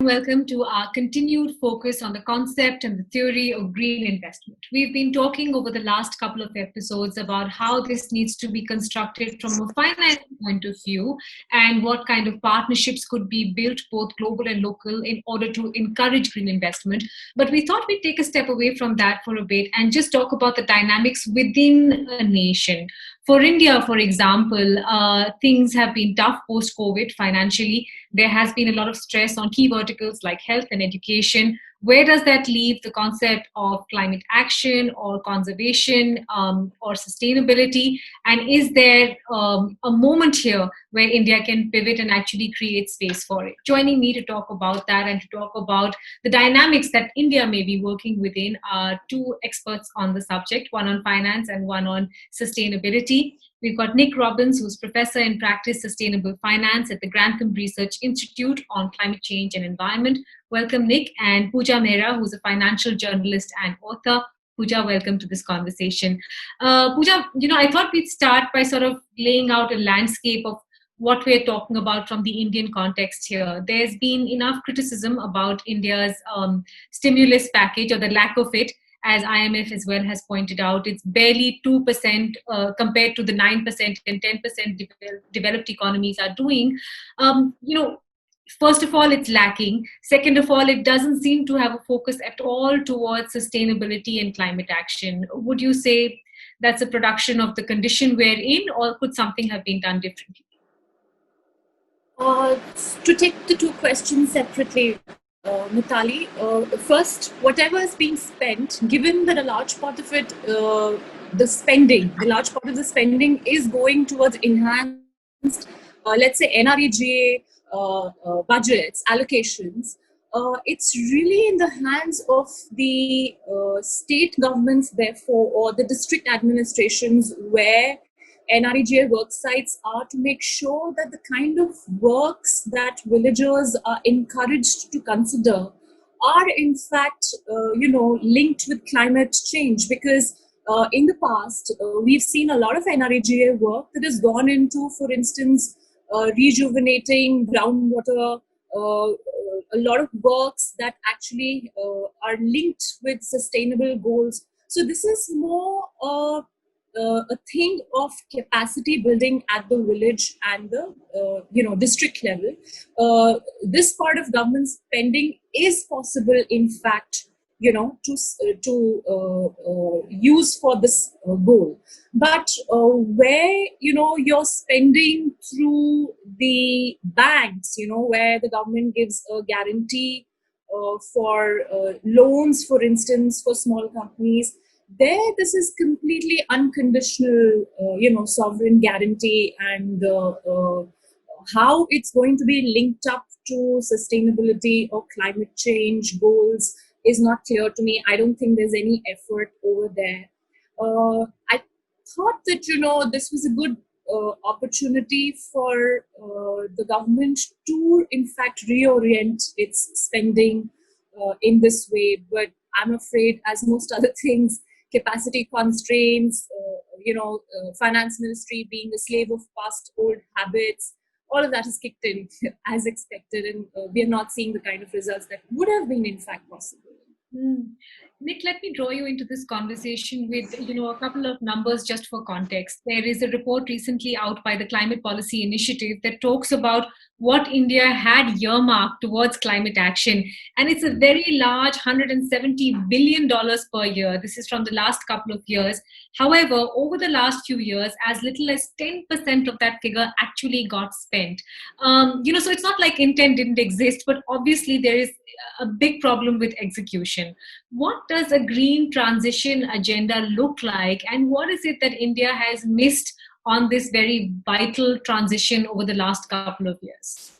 welcome to our continued focus on the concept and the theory of green investment. We've been talking over the last couple of episodes about how this needs to be constructed from a finance point of view and what kind of partnerships could be built, both global and local, in order to encourage green investment. But we thought we'd take a step away from that for a bit and just talk about the dynamics within a nation. For India, for example, things have been tough post-COVID financially. There has been a lot of stress on key verticals like health and education. Where does that leave the concept of climate action or conservation or sustainability? And is there a moment here where India can pivot and actually create space for it? Joining me to talk about that and to talk about the dynamics that India may be working within are two experts on the subject, one on finance and one on sustainability. We've got Nick Robbins, who's Professor in Practice Sustainable Finance at the Grantham Research Institute on Climate Change and Environment. Welcome, Nick. And Puja Mehra, who's a financial journalist and author. Puja, welcome to this conversation. Puja, I thought we'd start by sort of laying out a landscape of what we're talking about from the Indian context here. There's been enough criticism about India's stimulus package or the lack of it. As IMF as well has pointed out, it's barely 2% compared to the 9% and 10% developed economies are doing. First of all, it's lacking. Second of all, it doesn't seem to have a focus at all towards sustainability and climate action. Would you say that's a production of the condition we're in, or could something have been done differently? To take the two questions separately, Mitali, first, whatever is being spent, given that a large part of it, the large part of the spending is going towards enhanced, let's say, NREGA budgets, allocations, it's really in the hands of the state governments, therefore, or the district administrations where NREGA work sites are, to make sure that the kind of works that villagers are encouraged to consider are in fact, linked with climate change. Because in the past, we've seen a lot of NREGA work that has gone into, for instance, rejuvenating groundwater, a lot of works that actually are linked with sustainable goals. So this is more a thing of capacity building at the village and the district level. This part of government spending is possible, in fact, to use for this goal. But where you're spending through the banks, where the government gives a guarantee for loans, for instance, for small companies. This is completely unconditional, sovereign guarantee, and how it's going to be linked up to sustainability or climate change goals is not clear to me. I don't think there's any effort over there. I thought that, this was a good opportunity for the government to, in fact, reorient its spending in this way. But I'm afraid, as most other things, capacity constraints, finance ministry being a slave of past old habits, all of that has kicked in as expected, and we are not seeing the kind of results that would have been in fact possible. Nick, let me draw you into this conversation with a couple of numbers just for context. There is a report recently out by the Climate Policy Initiative that talks about what India had earmarked towards climate action. And it's a very large $170 billion per year. This is from the last couple of years. However, over the last few years, as little as 10% of that figure actually got spent. So it's not like intent didn't exist, but obviously there is a big problem with execution. What does a green transition agenda look like? And what is it that India has missed on this very vital transition over the last couple of years?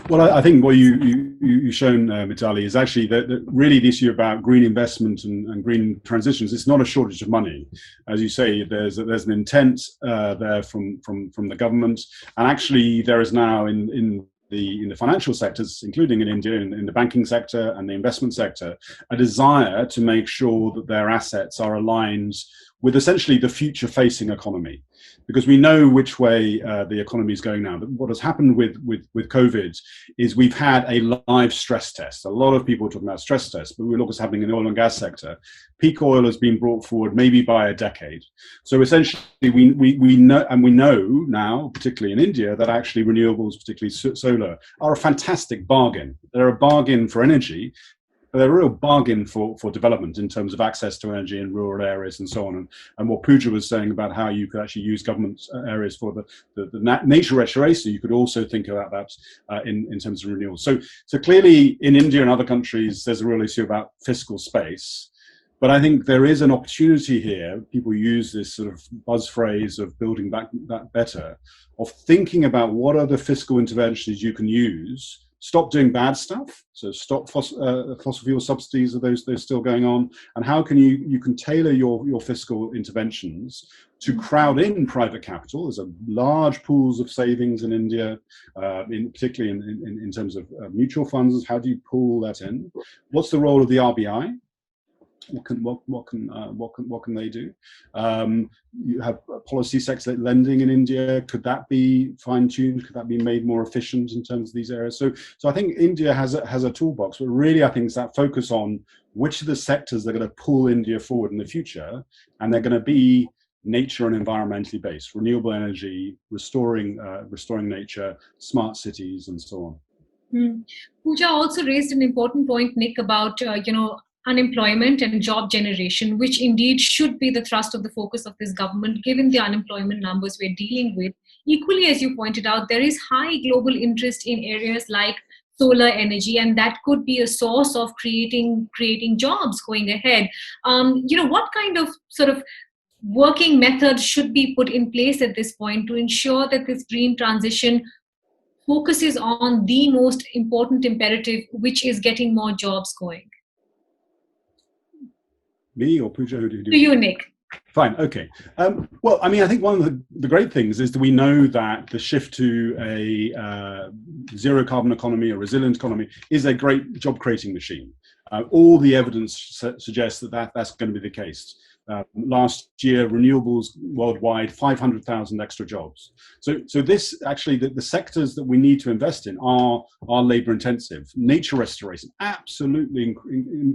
Well, I think what you've shown, Mitali, is actually that really the issue about green investment and green transitions, it's not a shortage of money. As you say, there's an intent there from the government, and actually there is now in the financial sectors, including in India, in the banking sector and the investment sector, a desire to make sure that their assets are aligned with essentially the future-facing economy. because we know which way the economy is going now. But what has happened with COVID is we've had a live stress test. A lot of people are talking about stress tests, but we look what's happening in the oil and gas sector. Peak oil has been brought forward maybe by a decade. So essentially, we know now, particularly in India, that actually renewables, particularly solar, are a fantastic bargain. They're a bargain for energy. They're a real bargain for development in terms of access to energy in rural areas and so on. And what Puja was saying about how you could actually use government areas for the nature restoration, you could also think about that in terms of renewal. So clearly in India and other countries, there's a real issue about fiscal space. But I think there is an opportunity here. People use this sort of buzz phrase of building back that better, of thinking about what are the fiscal interventions you can use. Stop doing bad stuff. So stop fossil fuel subsidies, are those still going on? And how can you can tailor your fiscal interventions to crowd in private capital? There's a large pools of savings in India, particularly in terms of mutual funds. How do you pull that in? What's the role of the RBI? What can they do? You have policy sector lending in India. Could that be fine-tuned? Could that be made more efficient in terms of these areas? So I think India has a toolbox, but really I think it's that focus on which of the sectors are going to pull India forward in the future, and they're going to be nature and environmentally based, renewable energy, restoring nature, smart cities, and so on. Puja also raised an important point, Nick, about unemployment and job generation, which indeed should be the thrust of the focus of this government, given the unemployment numbers we're dealing with. Equally, as you pointed out, there is high global interest in areas like solar energy, and that could be a source of creating jobs going ahead. What kind of sort of working methods should be put in place at this point to ensure that this green transition focuses on the most important imperative, which is getting more jobs going? Me or Puja? Who do you do? To you, Nick. Fine, okay. Well, I mean, I think one of the great things is that we know that the shift to a zero carbon economy, a resilient economy, is a great job creating machine. All the evidence suggests that that's going to be the case. Last year, renewables worldwide, 500,000 extra jobs. So this actually, the sectors that we need to invest in are labor intensive. Nature restoration, absolutely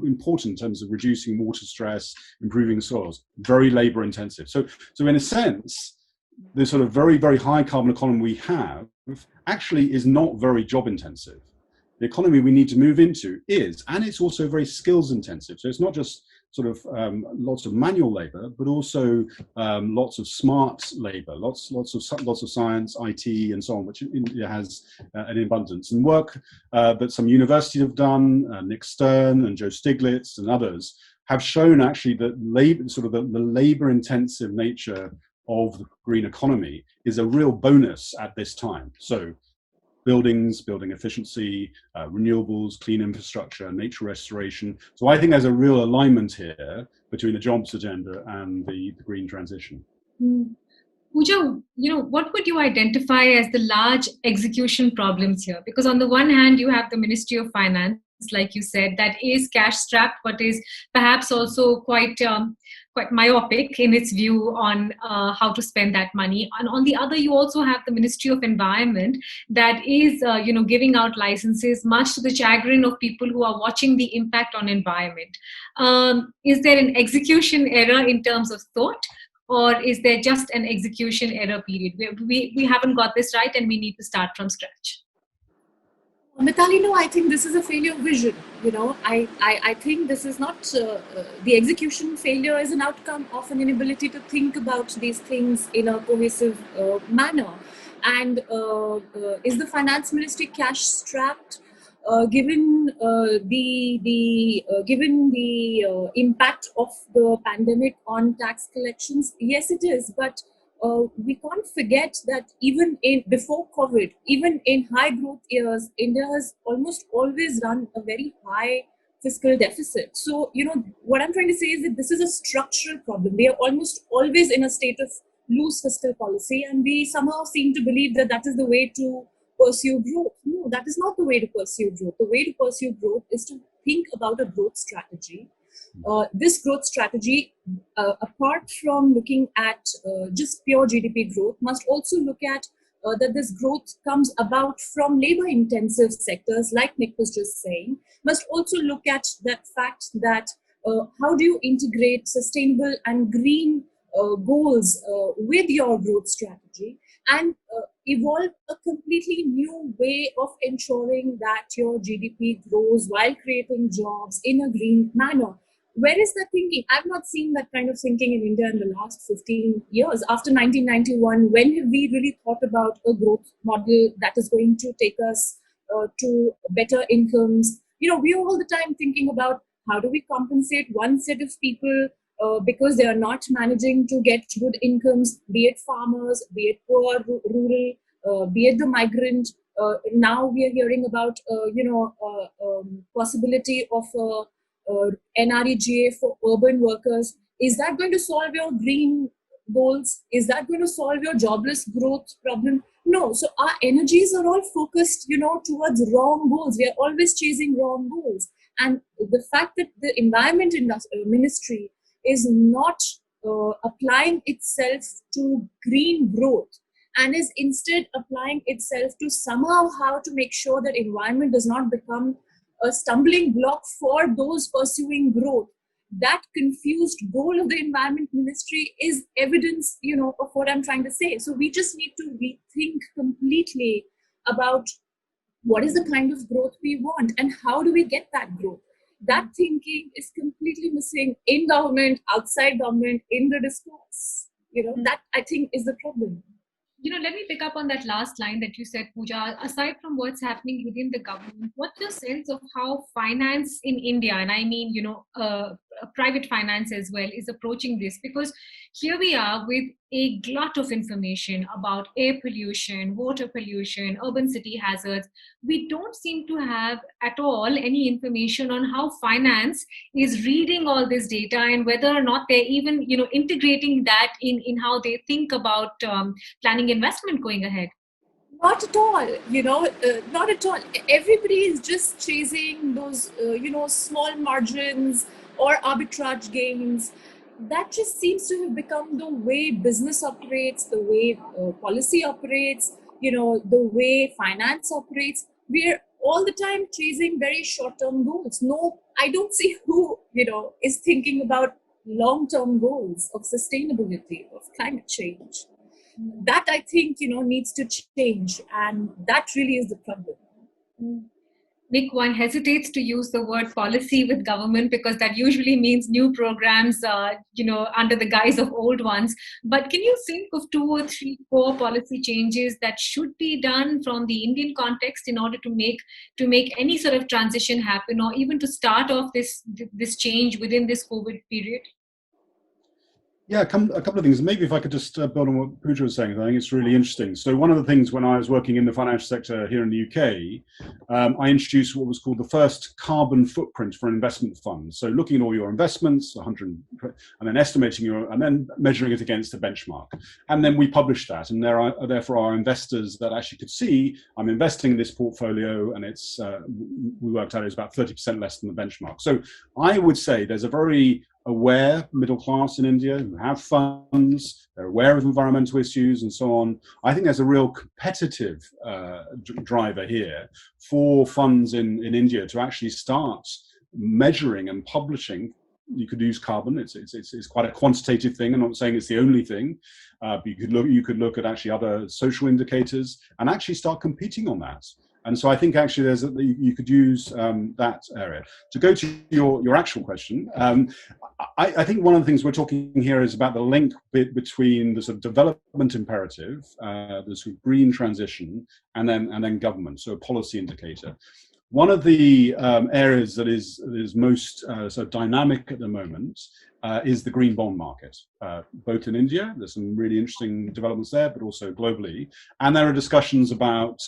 important in terms of reducing water stress, improving soils, very labor intensive. So in a sense, the sort of very, very high carbon economy we have actually is not very job intensive. The economy we need to move into is, and it's also very skills intensive. So it's not just sort of lots of manual labor, but also lots of smart labor, lots of science, IT, and so on, which India has an abundance. And work that some universities have done, Nick Stern and Joe Stiglitz and others, have shown actually that the labor-intensive nature of the green economy is a real bonus at this time. So building efficiency, renewables, clean infrastructure, nature restoration. So I think there's a real alignment here between the jobs agenda and the green transition. Puja, what would you identify as the large execution problems here? Because on the one hand, you have the Ministry of Finance, like you said, that is cash strapped, but is perhaps also quite myopic in its view on how to spend that money. And on the other, you also have the Ministry of Environment that is, giving out licenses, much to the chagrin of people who are watching the impact on environment. Is there an execution error in terms of thought, or is there just an execution error period? We haven't got this right, and we need to start from scratch. Mitali, no, I think this is a failure of vision. I think this is not, the execution failure is an outcome of an inability to think about these things in a cohesive manner. And is the finance ministry cash strapped? Given the impact of the pandemic on tax collections, yes, it is. But we can't forget that even before COVID, even in high growth years, India has almost always run a very high fiscal deficit. So, what I'm trying to say is that this is a structural problem. We are almost always in a state of loose fiscal policy, and we somehow seem to believe that that is the way to pursue growth. No, that is not the way to pursue growth. The way to pursue growth is to think about a growth strategy This growth strategy, apart from looking at just pure GDP growth, must also look at that this growth comes about from labor intensive sectors, like Nick was just saying, must also look at that fact that how do you integrate sustainable and green goals with your growth strategy, and evolve a completely new way of ensuring that your GDP grows while creating jobs in a green manner. Where is that thinking? I've not seen that kind of thinking in India in the last 15 years. After 1991, when have we really thought about a growth model that is going to take us to better incomes? We are all the time thinking about how do we compensate one set of people because they are not managing to get good incomes, be it farmers, be it poor, rural, be it the migrant. Now we are hearing about, possibility of NREGA for urban workers. Is that going to solve your green goals? Is that going to solve your jobless growth problem? No. So our energies are all focused, towards wrong goals. We are always chasing wrong goals. And the fact that the environment ministry is not applying itself to green growth and is instead applying itself to somehow how to make sure that environment does not become a stumbling block for those pursuing growth. That confused goal of the environment ministry is evidence, of what I'm trying to say. So we just need to rethink completely about what is the kind of growth we want and how do we get that growth. That thinking is completely missing in government, outside government, in the discourse. That I think is the problem. Let me pick up on that last line that you said, Pooja. Aside from what's happening within the government, what's your sense of how finance in India, and I mean, private finance as well, is approaching this? Because here we are with a glut of information about air pollution, water pollution, urban city hazards. We don't seem to have at all any information on how finance is reading all this data and whether or not they're even, integrating that in how they think about planning investment going ahead. Not at all, not at all. Everybody is just chasing those, small margins or arbitrage gains. That just seems to have become the way business operates, the way policy operates, the way finance operates. We're all the time chasing very short-term goals. No, I don't see who, is thinking about long-term goals of sustainability, of climate change. That I think, needs to change. And that really is the problem. Nick, one hesitates to use the word policy with government because that usually means new programs, under the guise of old ones. But can you think of 2 or 3, 4 policy changes that should be done from the Indian context in order to make any sort of transition happen, or even to start off this change within this COVID period? Yeah, a couple of things. Maybe if I could just build on what Puja was saying, I think it's really interesting. So one of the things when I was working in the financial sector here in the UK, I introduced what was called the first carbon footprint for an investment fund. So looking at all your investments, 100, and then estimating and then measuring it against a benchmark. And then we published that, and therefore our investors that actually could see, I'm investing in this portfolio, and it's we worked out it was about 30% less than the benchmark. So I would say there's a very aware middle class in India who have funds, they're aware of environmental issues and so on. I think there's a real competitive driver here for funds in India to actually start measuring and publishing. You could use carbon. It's quite a quantitative thing. I'm not saying it's the only thing, but you could look at actually other social indicators and actually start competing on that. And so I think actually you could use that area. To go to your actual question, I think one of the things we're talking here is about the link between the sort of development imperative, the sort of green transition, and then government, so a policy indicator. One of the areas that is most sort of dynamic at the moment is the green bond market, both in India. There's some really interesting developments there, but also globally. And there are discussions about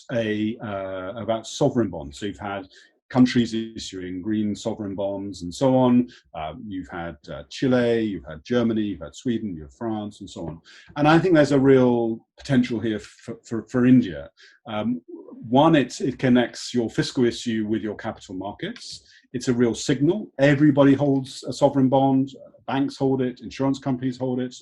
sovereign bonds. So you've had countries issuing green sovereign bonds and so on. You've had Chile, you've had Germany, you've had Sweden, you have France, and so on. And I think there's a real potential here for India. One, it connects your fiscal issue with your capital markets. It's a real signal. Everybody holds a sovereign bond. Banks hold it. Insurance companies hold it.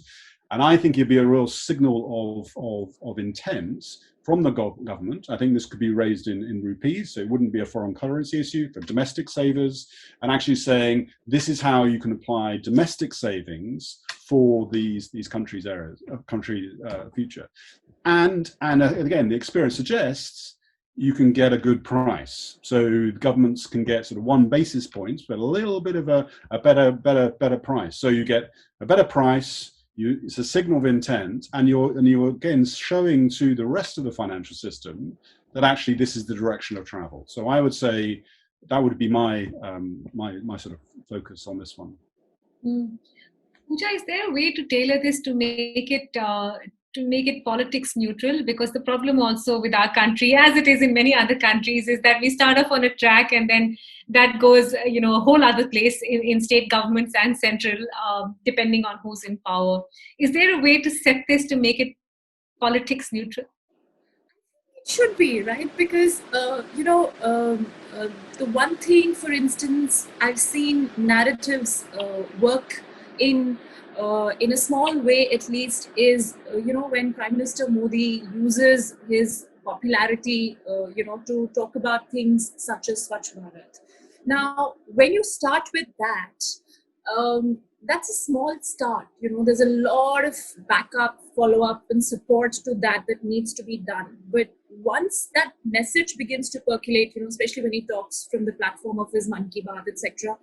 And I think it'd be a real signal of intent from the government. I think this could be raised in rupees, so it wouldn't be a foreign currency issue for domestic savers, and actually saying this is how you can apply domestic savings for these countries' future. And again, the experience suggests you can get a good price. So governments can get sort of 1 basis point, but a little bit of a better price. So you get a better price. It's a signal of intent, and you're again showing to the rest of the financial system that actually this is the direction of travel. So I would say that would be my sort of focus on this one. Puja, is there a way to tailor this to make it politics neutral? Because the problem also with our country, as it is in many other countries, is that we start off on a track and then that goes, a whole other place in state governments and central, depending on who's in power. Is there a way to set this to make it politics neutral? It should be, right? Because, the one thing, for instance, I've seen narratives work in a small way, at least, is, when Prime Minister Modi uses his popularity, to talk about things such as Swachh Bharat. Now, when you start with that, that's a small start. There's a lot of backup, follow-up, and support to that needs to be done. But once that message begins to percolate, especially when he talks from the platform of his Man Ki Baat, etc.,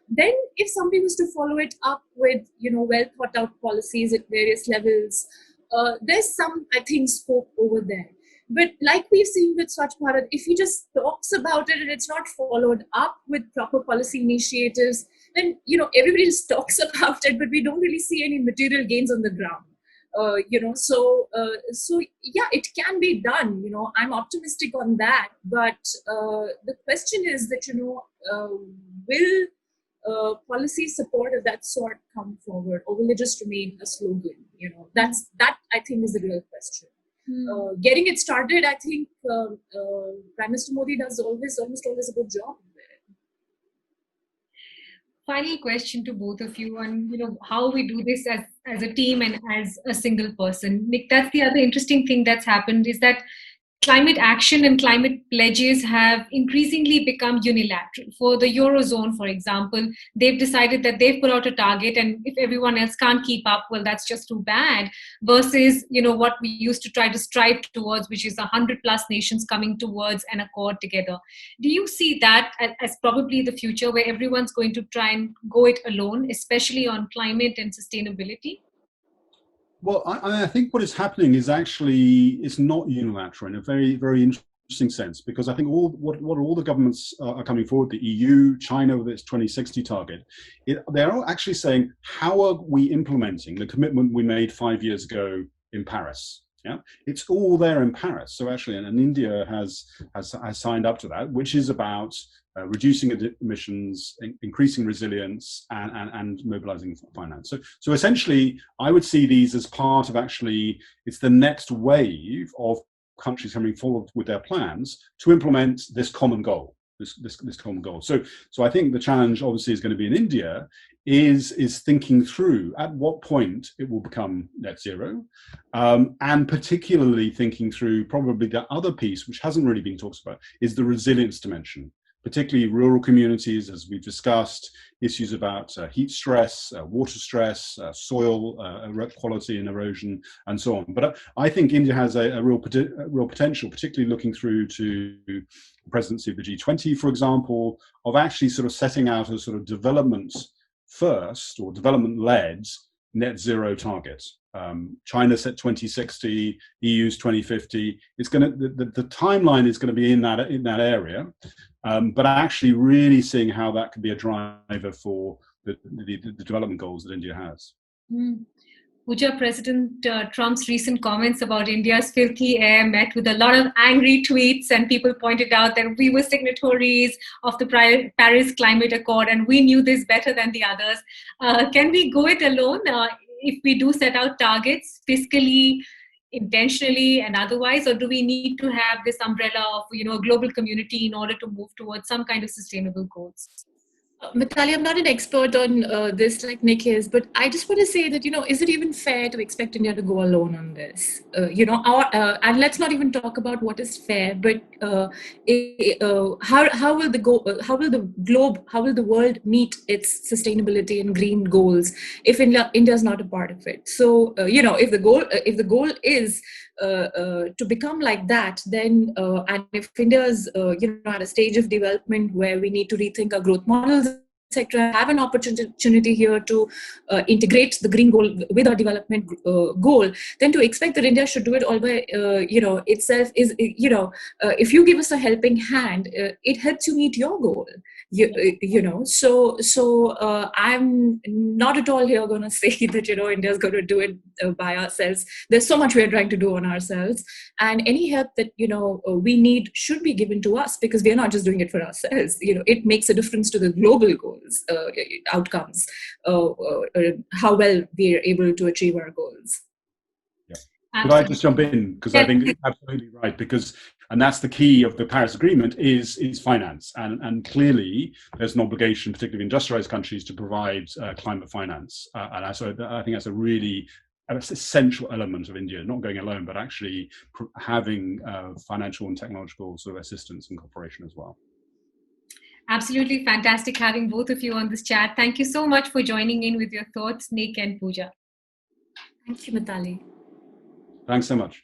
then if somebody was to follow it up with, well thought out policies at various levels, there's some, I think, scope over there. But like we've seen with Swachh Bharat, if he just talks about it and it's not followed up with proper policy initiatives, then, everybody just talks about it, but we don't really see any material gains on the ground. So yeah, it can be done. I'm optimistic on that. But the question is that, will policy support of that sort come forward, or will it just remain a slogan? That I think is the real question. Getting it started, I think Prime Minister Modi does almost always a good job. Final question to both of you on how we do this as a team and as a single person. Nick, that's the other interesting thing that's happened, is that climate action and climate pledges have increasingly become unilateral. For the Eurozone, for example, they've decided that they've put out a target, and if everyone else can't keep up, well, that's just too bad, versus, what we used to try to strive towards, which is 100+ nations coming towards an accord together. Do you see that as probably the future, where everyone's going to try and go it alone, especially on climate and sustainability? Well, I think what is happening is actually it's not unilateral in a very, very interesting sense, because I think what all the governments are coming forward, the EU, China with its 2060 target, they're actually saying, how are we implementing the commitment we made 5 years ago in Paris? Yeah, it's all there in Paris. So actually, and India has signed up to that, which is about reducing emissions, increasing resilience, and mobilizing finance. So essentially, I would see these as part of it's the next wave of countries coming forward with their plans to implement this common goal. This common goal. So I think the challenge obviously is going to be in India is thinking through at what point it will become net zero, and particularly thinking through probably the other piece which hasn't really been talked about is the resilience dimension, particularly rural communities, as we've discussed, issues about heat stress, water stress, soil quality and erosion, and so on. But I think India has a real potential, particularly looking through to the presidency of the G20, for example, of actually sort of setting out a sort of development first or development-led net zero target. China set 2060, EU's 2050. It's going to the timeline is going to be in that area, but actually really seeing how that could be a driver for the development goals that India has. Puja, President Trump's recent comments about India's filthy air met with a lot of angry tweets, and people pointed out that we were signatories of the Paris Climate Accord and we knew this better than the others. Can we go it alone if we do set out targets fiscally, intentionally, and otherwise, or do we need to have this umbrella of a global community in order to move towards some kind of sustainable goals? Mitali, I'm not an expert on this like Nick is, but I just want to say that, is it even fair to expect India to go alone on this? And let's not even talk about what is fair, but how will the world meet its sustainability and green goals if India is not a part of it? So, if the goal is to become like that, then and if India is at a stage of development where we need to rethink our growth models, etc., have an opportunity here to integrate the green goal with our development goal, then to expect that India should do it all by itself is if you give us a helping hand, it helps you meet your goal. So I'm not at all here going to say that India is going to do it by ourselves. There's so much we are trying to do on ourselves, and any help that we need should be given to us, because we are not just doing it for ourselves. It makes a difference to the global goals, outcomes, how well we are able to achieve our goals. Could I just jump in? Because I think you're absolutely right. And that's the key of the Paris Agreement is finance. And clearly there's an obligation, particularly industrialized countries, to provide climate finance. And so I think that's a really essential element of India, not going alone, but actually having financial and technological sort of assistance and cooperation as well. Absolutely fantastic having both of you on this chat. Thank you so much for joining in with your thoughts, Nick and Puja. Thank you, Mitali. Thanks so much.